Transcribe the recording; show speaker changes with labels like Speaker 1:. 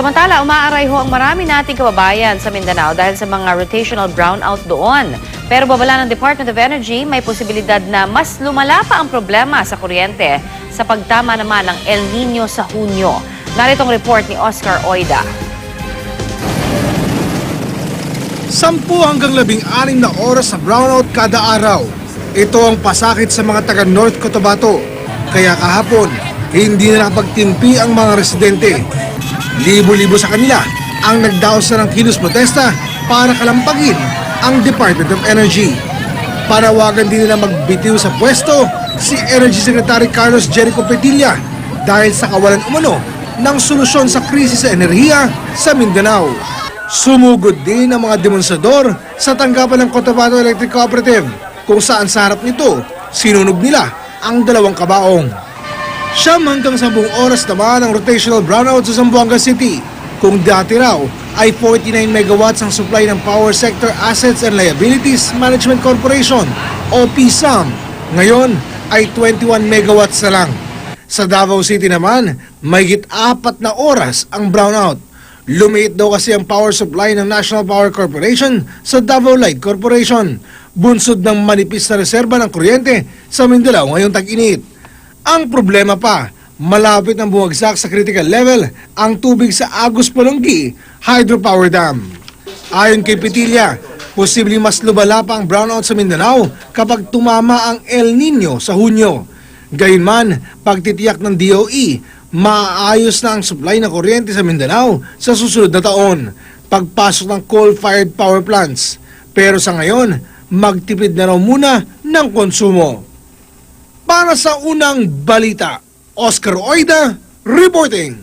Speaker 1: Samantala, umaaray ho ang marami nating kababayan sa Mindanao dahil sa mga rotational brownout doon. Pero babala ng Department of Energy, may posibilidad na mas lumala pa ang problema sa kuryente sa pagtama naman ng El Nino sa Hunyo. Narito ang report ni Oscar Oida.
Speaker 2: 10 hanggang 16 na oras na brownout kada araw. Ito ang pasakit sa mga taga North Cotabato. Kaya kahapon, hindi na nakapagtimpi ang mga residente. Libo-libo sa kanila ang nagdaos na ng kilos protesta para kalampagin ang Department of Energy. Panawagan din nila magbitiw sa pwesto si Energy Secretary Carlos Jericho Petilla dahil sa kawalan umano ng solusyon sa krisis sa enerhiya sa Mindanao. Sumugod din ang mga demonstrador sa tanggapan ng Cotabato Electric Cooperative kung saan sa harap nito sinunog nila ang 2 kabaong. 9 hanggang 10 oras naman ang rotational brownout sa Zamboanga City. Kung dati raw ay 49 megawatts ang supply ng Power Sector Assets and Liabilities Management Corporation o PSAM, ngayon ay 21 megawatts na lang. Sa Davao City naman, mahigit 4 na oras ang brownout. Lumiit daw kasi ang power supply ng National Power Corporation sa Davao Light Corporation, bunsod ng manipis na reserba ng kuryente sa Mindanao ngayong tag-init. Ang problema pa, malapit nang bumagsak sa critical level ang tubig sa Agus Polonggi Hydropower Dam. Ayon kay Petilla, posibleng mas lumala pa ang brownout sa Mindanao kapag tumama ang El Nino sa Hunyo. Gayunman, pagtitiyak ng DOE, maayos na ang supply ng kuryente sa Mindanao sa susunod na taon, pagpasok ng coal-fired power plants. Pero sa ngayon, magtipid na raw muna ng konsumo. Para sa unang balita, Oscar Oida reporting.